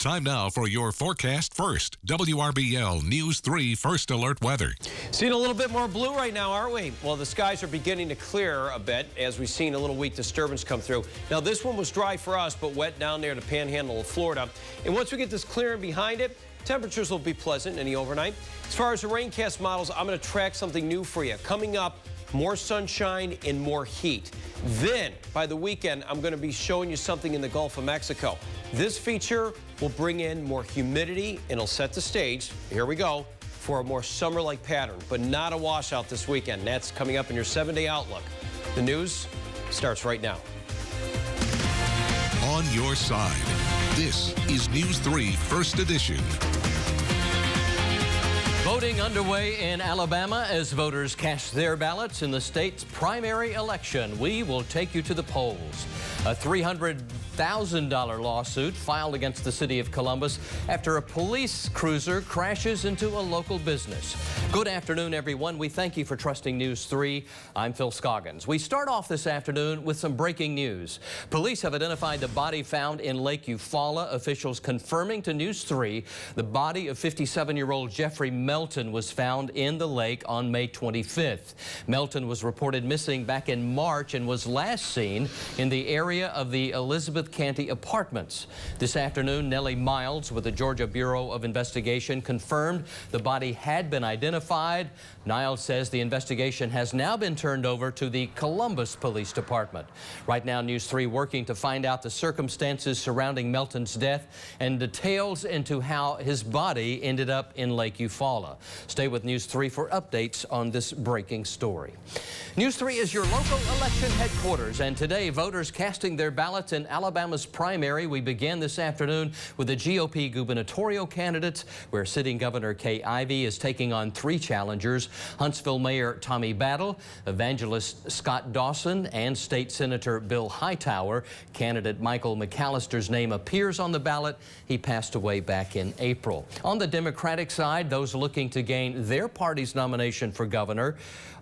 Time now for your forecast first. WRBL News 3 First Alert Weather. Seeing a little bit more blue right now, aren't we? Well, the skies are beginning to clear a bit as we've seen a little weak disturbance come through. Now, this one was dry for us, but wet down there to Panhandle of Florida. And once we get this clearing behind it, temperatures will be pleasant in the overnight. As far as the raincast models, I'm going to track something new for you. Coming up, more sunshine and more heat. Then, by the weekend, I'm going to be showing you something in the Gulf of Mexico. This feature will bring in more humidity and it'll set the stage, here we go, for a more summer-like pattern, but not a washout this weekend. That's coming up in your 7-day outlook. The news starts right now. On your side, this is News 3 First Edition. Voting underway in Alabama as voters cast their ballots in the state's primary election. We will take you to the polls. A $300,000 lawsuit filed against the city of Columbus after a police cruiser crashes into a local business. Good afternoon, everyone. We thank you for trusting News 3. I'm Phil Scoggins. We start off this afternoon with some breaking news. Police have identified the body found in Lake Eufaula. Officials confirming to News 3 the body of 57-year-old Jeffrey Melton was found in the lake on May 25th. Melton was reported missing back in March and was last seen in the area of the Elizabeth Canty Apartments. This afternoon, Nellie Miles with the Georgia Bureau of Investigation confirmed the body had been identified. Niles says the investigation has now been turned over to the Columbus Police Department. Right now, News 3 working to find out the circumstances surrounding Melton's death and details into how his body ended up in Lake Eufaula. Stay with News 3 for updates on this breaking story. News 3 is your local election headquarters, and today voters casting their ballots in Alabama's primary. We begin this afternoon with the GOP gubernatorial candidates, where sitting Governor Kay Ivey is taking on 3 challengers: Huntsville Mayor Tommy Battle, Evangelist Scott Dawson, and State Senator Bill Hightower. Candidate Michael McAllister's name appears on the ballot. He passed away back in April. On the Democratic side, those looking to gain their party's nomination for governor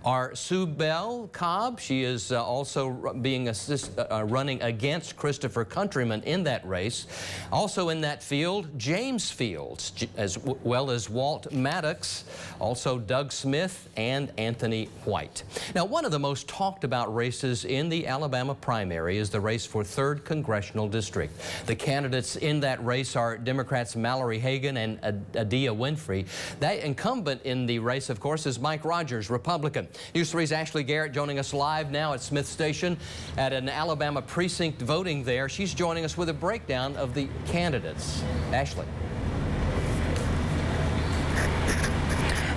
are Sue Bell Cobb. She is also being running against Christopher Countryman in that race. Also in that field, James Fields, as well as Walt Maddox, also Doug Smith and Anthony White. Now, one of the most talked about races in the Alabama primary is the race for 3rd Congressional District. The candidates in that race are Democrats Mallory Hagan and Adia Winfrey. That incumbent in the race, of course, is Mike Rogers, Republican. News 3's Ashley Garrett joining us live now at Smith Station at an Alabama precinct voting there. She's joining us with a breakdown of the candidates. Ashley.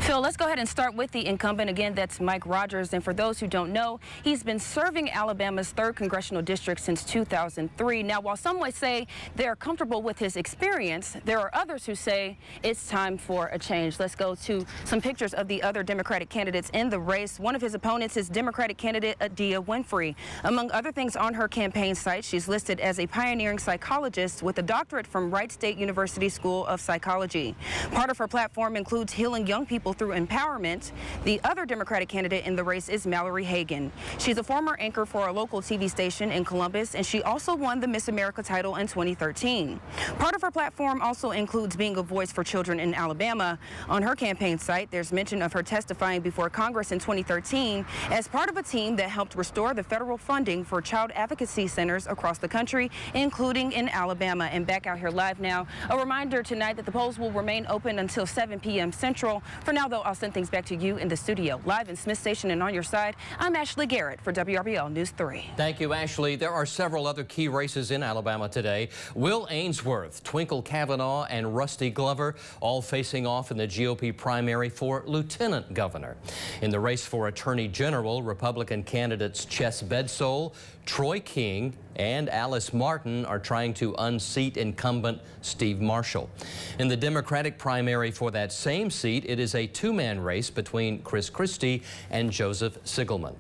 Phil, let's go ahead and start with the incumbent. Again, that's Mike Rogers. And for those who don't know, he's been serving Alabama's 3rd Congressional District since 2003. Now, while some might say they're comfortable with his experience, there are others who say it's time for a change. Let's go to some pictures of the other Democratic candidates in the race. One of his opponents is Democratic candidate Adia Winfrey. Among other things on her campaign site, she's listed as a pioneering psychologist with a doctorate from Wright State University School of Psychology. Part of her platform includes healing young people through empowerment. The other Democratic candidate in the race is Mallory Hagan. She's a former anchor for a local TV station in Columbus, and she also won the Miss America title in 2013. Part of her platform also includes being a voice for children in Alabama. On her campaign site, there's mention of her testifying before Congress in 2013 as part of a team that helped restore the federal funding for child advocacy centers across the country, including in Alabama. And back out here live now, a reminder tonight that the polls will remain open until 7 p.m. Central. For now, though, I'll send things back to you in the studio. Live in Smith Station and on your side, I'm Ashley Garrett for WRBL News 3. Thank you, Ashley. There are several other key races in Alabama today. Will Ainsworth, Twinkle Cavanaugh, and Rusty Glover all facing off in the GOP primary for lieutenant governor. In the race for attorney general, Republican candidates Chess Bedsole, Troy King, and Alice Martin are trying to unseat incumbent Steve Marshall. In the Democratic primary for that same seat, it is a 2-man race between Chris Christie and Joseph Sigelman.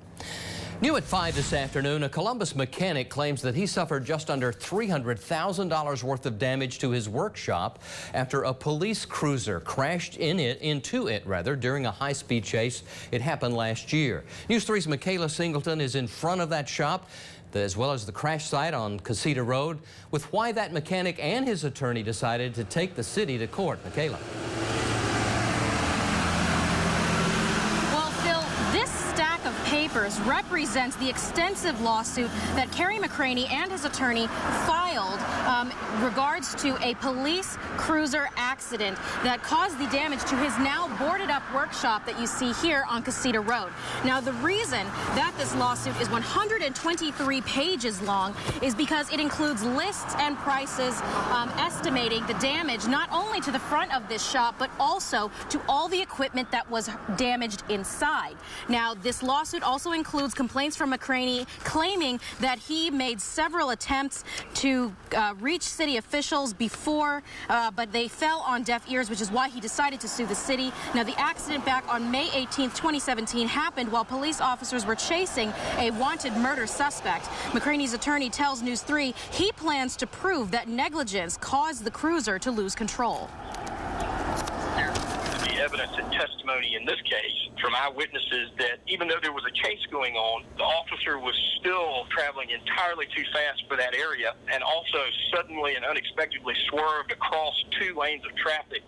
New at 5 this afternoon, a Columbus mechanic claims that he suffered just under $300,000 worth of damage to his workshop after a police cruiser crashed into it during a high-speed chase. It happened last year. News 3's Michaela Singleton is in front of that shop. as well as the crash site on Casita Road, with why that mechanic and his attorney decided to take the city to court. Michaela. Well, Phil, this stack of papers represents the extensive lawsuit that Kerry McCraney and his attorney filed regards to a police cruiser accident that caused the damage to his now boarded up workshop that you see here on Casita Road. Now, the reason that this lawsuit is 123 pages long is because it includes lists and prices estimating the damage not only to the front of this shop, but also to all the equipment that was damaged inside. Now, this lawsuit also includes complaints from McCraney claiming that he made several attempts to reach city officials before, but they fell on deaf ears, which is why he decided to sue the city. Now, the accident back on May 18th, 2017 happened while police officers were chasing a wanted murder suspect. McCraney's attorney tells News 3 he plans to prove that negligence caused the cruiser to lose control. The evidence and testimony in this case from eyewitnesses that even though there was a chase going on, the officer was still traveling entirely too fast for that area and also suddenly and unexpectedly swerved across 2 lanes of traffic.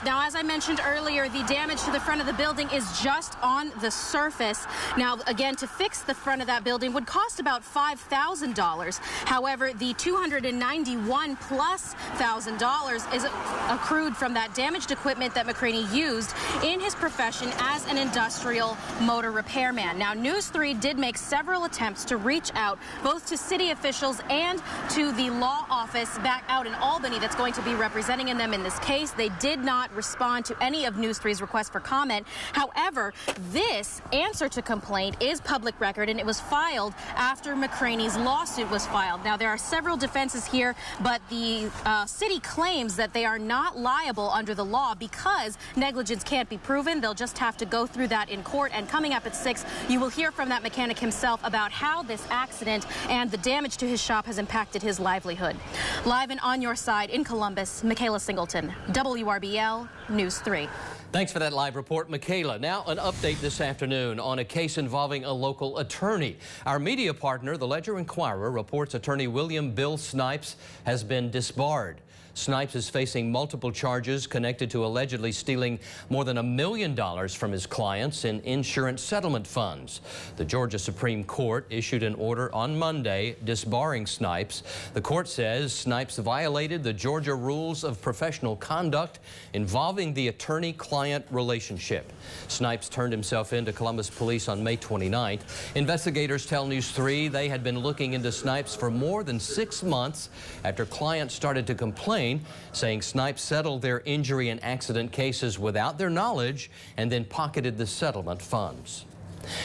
Now, as I mentioned earlier, the damage to the front of the building is just on the surface. Now, again, to fix the front of that building would cost about $5,000. However, the $291,000+ is accrued from that damaged equipment that McCraney used in his profession as an industrial motor repairman. Now, News 3 did make several attempts to reach out both to city officials and to the law office back out in Albany that's going to be representing them in this case. They did not respond to any of News 3's requests for comment. However, this answer to complaint is public record, and it was filed after McCraney's lawsuit was filed. Now, there are several defenses here, but the city claims that they are not liable under the law because negligence can't be proven. They'll just have to go through that in court. And coming up at 6, you will hear from that mechanic himself about how this accident and the damage to his shop has impacted his livelihood. Live and on your side in Columbus, Michaela Singleton, WRBL News 3. Thanks for that live report, Michaela. Now, an update this afternoon on a case involving a local attorney. Our media partner, the Ledger-Inquirer, reports attorney William Bill Snipes has been disbarred. Snipes is facing multiple charges connected to allegedly stealing more than $1 million from his clients in insurance settlement funds. The Georgia Supreme Court issued an order on Monday disbarring Snipes. The court says Snipes violated the Georgia rules of professional conduct involving the attorney-client relationship. Snipes turned himself in to Columbus police on May 29th. Investigators tell News 3 they had been looking into Snipes for more than 6 months after clients started to complain, saying Snipes settled their injury and accident cases without their knowledge and then pocketed the settlement funds.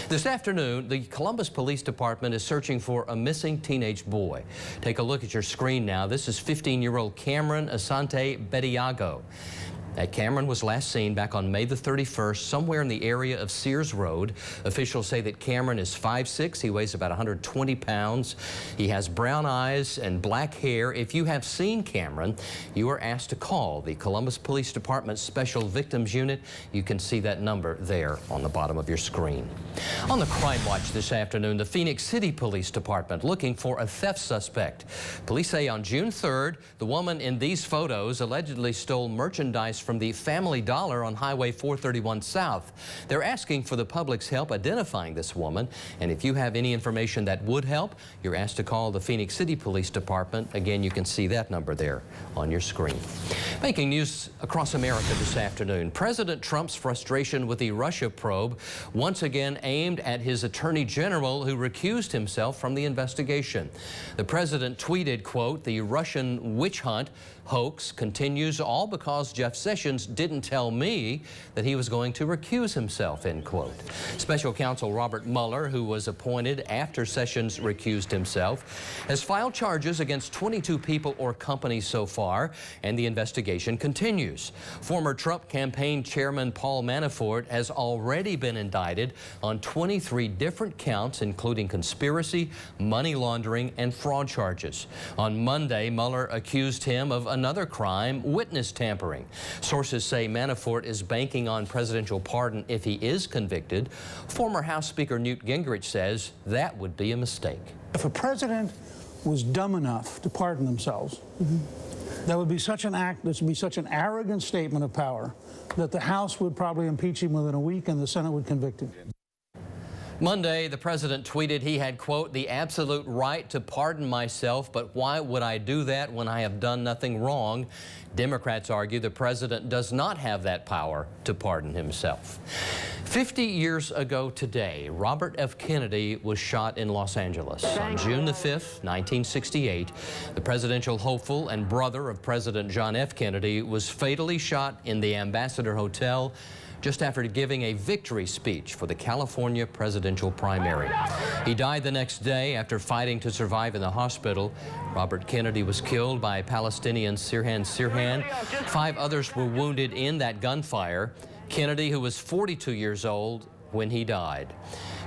This afternoon, the Columbus Police Department is searching for a missing teenage boy. Take a look at your screen now. This is 15-year-old Cameron Asante Bediago. Cameron was last seen back on May the 31st somewhere in the area of Sears Road. Officials say that Cameron is 5'6". He weighs about 120 pounds. He has brown eyes and black hair. If you have seen Cameron, you are asked to call the Columbus Police Department Special Victims Unit. You can see that number there on the bottom of your screen. On the Crime Watch this afternoon, the Phoenix City Police Department looking for a theft suspect. Police say on June 3rd, the woman in these photos allegedly stole merchandise from the Family Dollar on Highway 431 South. They're asking for the public's help identifying this woman, and if you have any information that would help, you're asked to call the Phoenix City Police Department. Again, you can see that number there on your screen. Making news across America this afternoon, President Trump's frustration with the Russia probe once again aimed at his Attorney General, who recused himself from the investigation. The president tweeted, quote, "The Russian witch hunt hoax continues, all because Jeff Sessions didn't tell me that he was going to recuse himself," end quote. Special counsel Robert Mueller, who was appointed after Sessions recused himself, has filed charges against 22 people or companies so far, and the investigation continues. Former Trump campaign chairman Paul Manafort has already been indicted on 23 different counts, including conspiracy, money laundering, and fraud charges. On Monday, Mueller accused him of another crime, witness tampering. Sources say Manafort is banking on presidential pardon if he is convicted. Former House Speaker Newt Gingrich says that would be a mistake. If a president was dumb enough to pardon themselves, that would be such an act, this would be such an arrogant statement of power that the House would probably impeach him within a week and the Senate would convict him. Monday, the president tweeted he had, quote, the absolute right to pardon myself, but why would I do that when I have done nothing wrong? Democrats argue the president does not have that power to pardon himself. 50 years ago today, Robert F. Kennedy was shot in Los Angeles. On June the 5th, 1968, the presidential hopeful and brother of President John F. Kennedy was fatally shot in the Ambassador Hotel just after giving a victory speech for the California presidential primary. He died the next day after fighting to survive in the hospital. Robert Kennedy was killed by Palestinian Sirhan Sirhan. 5 others were wounded in that gunfire. Kennedy, who was 42 years old when he died.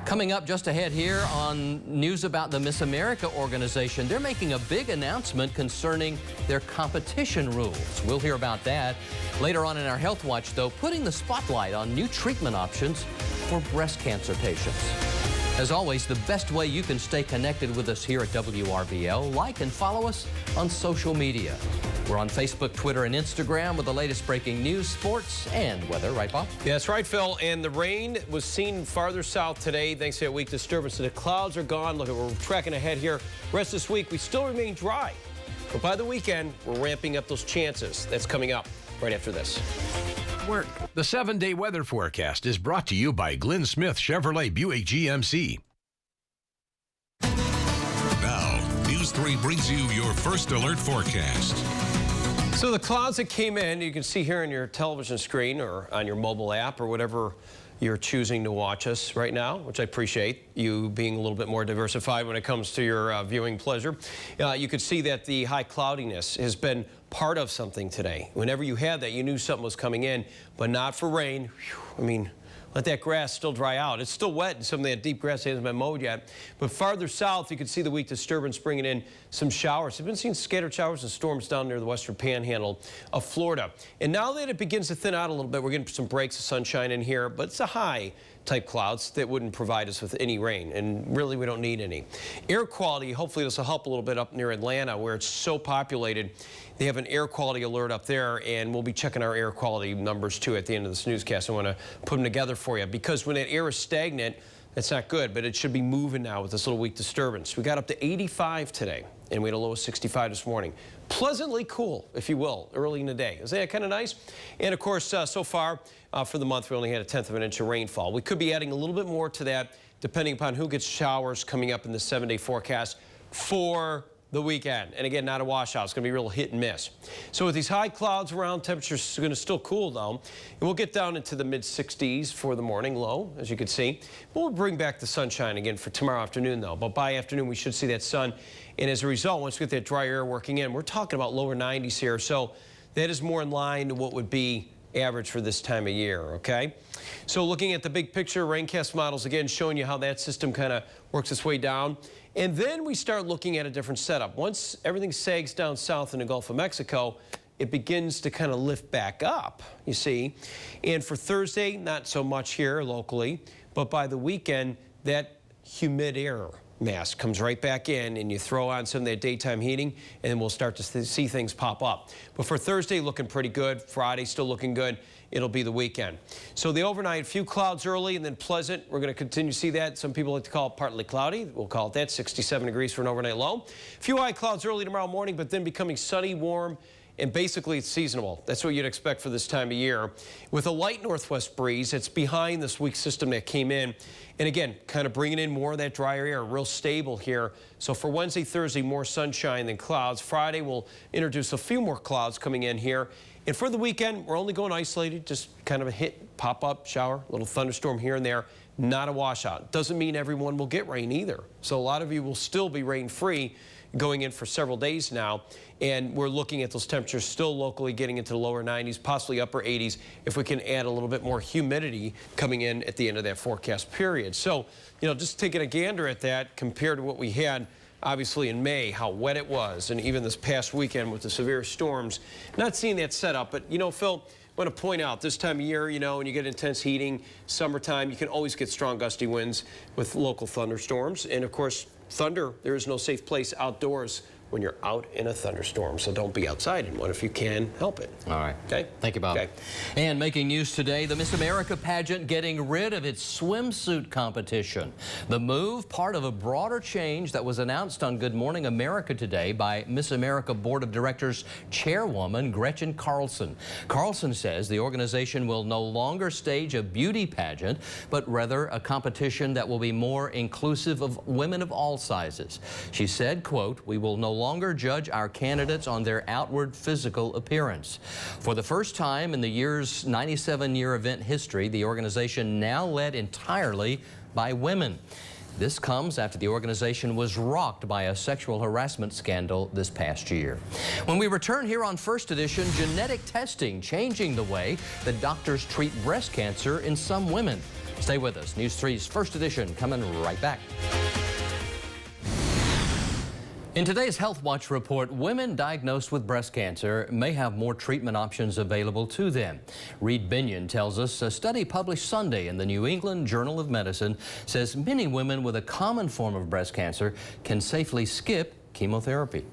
Coming up just ahead here on news about the Miss America organization, they're making a big announcement concerning their competition rules. We'll hear about that. Later on in our Health Watch, though, putting the spotlight on new treatment options for breast cancer patients. As always, the best way you can stay connected with us here at WRBL, like and follow us on social media. We're on Facebook, Twitter, and Instagram with the latest breaking news, sports, and weather. Right, Bob? Yeah, that's right, Phil. And the rain was seen farther south today thanks to that weak disturbance. So the clouds are gone. Look, we're tracking ahead here. Rest of this week, we still remain dry. But by the weekend, we're ramping up those chances. That's coming up right after this. The 7-day weather forecast is brought to you by Glenn Smith Chevrolet Buick GMC. Now, News 3 brings you your first alert forecast. So the clouds that came in, you can see here on your television screen or on your mobile app or whatever you're choosing to watch us right now, which I appreciate you being a little bit more diversified when it comes to your viewing pleasure. You could see that the high cloudiness has been part of something today. Whenever you had that, you knew something was coming in, but not for rain. Whew, I mean, let that grass still dry out. It's still wet, and some of that deep grass hasn't been mowed yet. But farther south, you can see the weak disturbance bringing in some showers. We've been seeing scattered showers and storms down near the western panhandle of Florida. And now that it begins to thin out a little bit, we're getting some breaks of sunshine in here, but it's a high type clouds that wouldn't provide us with any rain, and really we don't need any. Air quality, hopefully this will help a little bit up near Atlanta where it's so populated. They have an air quality alert up there, and we'll be checking our air quality numbers too at the end of this newscast. I want to put them together for you because when that air is stagnant, that's not good, but it should be moving now with this little weak disturbance. We got up to 85 today, and we had a low of 65 this morning. Pleasantly cool, if you will, early in the day. Isn't that kind of nice? And of course, so far for the month, we only had 1/10 of an inch of rainfall. We could be adding a little bit more to that, depending upon who gets showers coming up in the 7-day forecast for the weekend. And again, not a washout. It's going to be real hit and miss. So with these high clouds around, temperatures are going to still cool though. And we'll get down into the mid-60s for the morning low, as you can see. We'll bring back the sunshine again for tomorrow afternoon though. But by afternoon, we should see that sun. And as a result, once we get that dry air working in, we're talking about lower 90s here. So that is more in line to what would be average for this time of year, okay? So looking at the big picture, raincast models, again, showing you how that system kind of works its way down. And then we start looking at a different setup. Once everything sags down south in the Gulf of Mexico, it begins to kind of lift back up, you see. And for Thursday, not so much here locally, but by the weekend, that humid air mass comes right back in, and you throw on some of that daytime heating, and then we'll start to see things pop up. But for Thursday, looking pretty good. Friday, still looking good. It'll be the weekend. So the overnight, few clouds early and then pleasant. We're going to continue to see that. Some people like to call it partly cloudy. We'll call it that, 67 degrees for an overnight low. Few high clouds early tomorrow morning, but then becoming sunny, warm, and basically it's seasonable. That's what you'd expect for this time of year. With a light northwest breeze, it's behind this weak system that came in. And again, kind of bringing in more of that drier air, real stable here. So for Wednesday, Thursday, more sunshine than clouds. Friday, we'll introduce a few more clouds coming in here. And for the weekend, we're only going isolated, just kind of a hit, pop-up, shower, little thunderstorm here and there, not a washout. Doesn't mean everyone will get rain either. So a lot of you will still be rain-free going in for several days now. And we're looking at those temperatures still locally getting into the lower 90s, possibly upper 80s, if we can add a little bit more humidity coming in at the end of that forecast period. So, you know, just taking a gander at that compared to what we had obviously in May, how wet it was, and even this past weekend with the severe storms, not seeing that setup. But, you know, Phil, want to point out this time of year, you know, when you get intense heating, summertime, you can always get strong gusty winds with local thunderstorms. And of course, thunder, there is no safe place outdoors when you're out in a thunderstorm. So don't be outside in one if you can help it. All right. Okay? Thank you, Bob. Okay. And making news today, the Miss America pageant getting rid of its swimsuit competition. The move, part of a broader change that was announced on Good Morning America today by Miss America Board of Directors Chairwoman Gretchen Carlson. Carlson says the organization will no longer stage a beauty pageant, but rather a competition that will be more inclusive of women of all sizes. She said, quote, "We will no longer judge our candidates on their outward physical appearance." For the first time in the year's 97-year event history, the organization now led entirely by women. This comes after the organization was rocked by a sexual harassment scandal this past year. When we return here on First Edition, genetic testing changing the way that doctors treat breast cancer in some women. Stay with us. News 3's First Edition coming right back. In today's Health Watch report, women diagnosed with breast cancer may have more treatment options available to them. Reed Binion tells us a study published Sunday in the New England Journal of Medicine says many women with a common form of breast cancer can safely skip chemotherapy.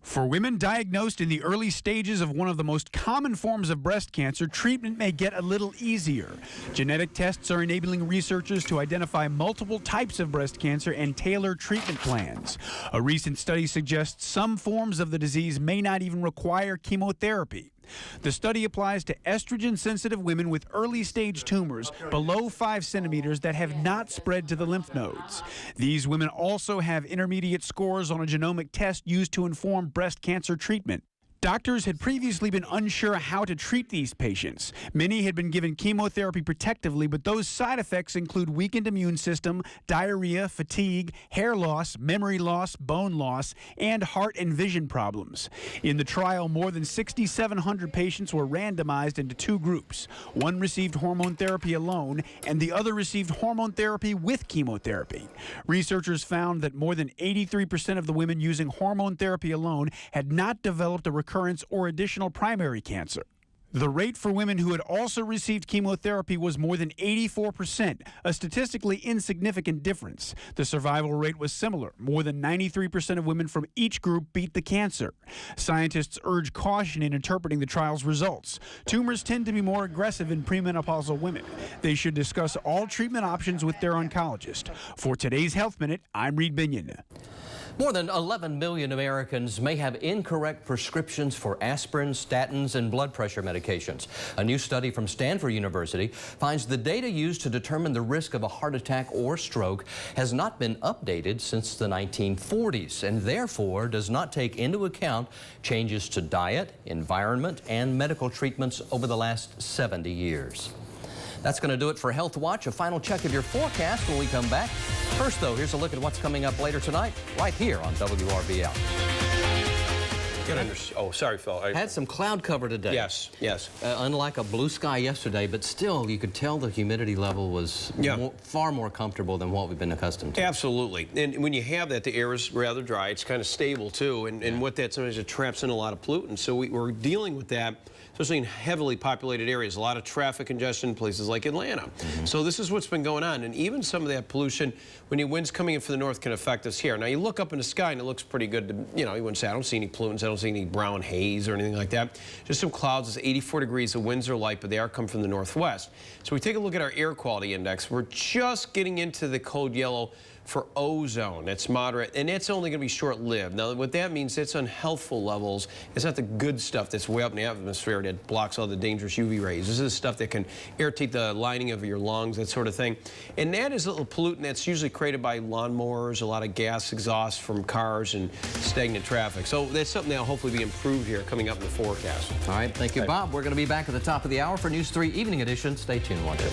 For women diagnosed in the early stages of one of the most common forms of breast cancer, treatment may get a little easier. Genetic tests are enabling researchers to identify multiple types of breast cancer and tailor treatment plans. A recent study suggests some forms of the disease may not even require chemotherapy. The study applies to estrogen-sensitive women with early-stage tumors below 5 centimeters that have not spread to the lymph nodes. These women also have intermediate scores on a genomic test used to inform breast cancer treatment. Doctors had previously been unsure how to treat these patients. Many had been given chemotherapy protectively, but those side effects include weakened immune system, diarrhea, fatigue, hair loss, memory loss, bone loss, and heart and vision problems. In the trial, more than 6,700 patients were randomized into two groups. One received hormone therapy alone, and the other received hormone therapy with chemotherapy. Researchers found that more than 83% of the women using hormone therapy alone had not developed a recurrence or additional primary cancer. The rate for women who had also received chemotherapy was more than 84%, a statistically insignificant difference. The survival rate was similar. More than 93% of women from each group beat the cancer. Scientists urge caution in interpreting the trial's results. Tumors tend to be more aggressive in premenopausal women. They should discuss all treatment options with their oncologist. For today's Health Minute, I'm Reed Binion. More than 11 million Americans may have incorrect prescriptions for aspirin, statins, and blood pressure medications. A new study from Stanford University finds the data used to determine the risk of a heart attack or stroke has not been updated since the 1940s and therefore does not take into account changes to diet, environment, and medical treatments over the last 70 years. That's going to do it for Health Watch. A final check of your forecast when we come back. First, though, here's a look at what's coming up later tonight, right here on WRBL. Oh, sorry, Phil. Had some cloud cover today. Yes, yes. Unlike a blue sky yesterday, but still, you could tell the humidity level was far more comfortable than what we've been accustomed to. Absolutely. And when you have that, the air is rather dry. It's kind of stable, too. And what that sometimes it traps in a lot of pollutants. So we're dealing with that, especially in heavily populated areas. A lot of traffic congestion in places like Atlanta. So this is what's been going on. And even some of that pollution, when the wind's coming in from the north, can affect us here. Now, you look up in the sky, and it looks pretty good. To, you know, you wouldn't say, I don't see any pollutants. I don't see any brown haze or anything like that. Just some clouds. It's 84 degrees. The winds are light, but they are coming from the northwest. So we take a look at our air quality index. We're just getting into the code yellow for ozone. That's moderate, and it's only going to be short-lived. Now, what that means, it's on healthful levels. It's not the good stuff that's way up in the atmosphere that blocks all the dangerous UV rays. This is stuff that can irritate the lining of your lungs, that sort of thing. And that is a little pollutant that's usually created by lawnmowers, a lot of gas exhaust from cars, and stagnant traffic. So that's something that'll hopefully be improved here coming up in the forecast. All right, thank you, Bob. We're going to be back at the top of the hour for News 3 Evening Edition. Stay tuned, won't you?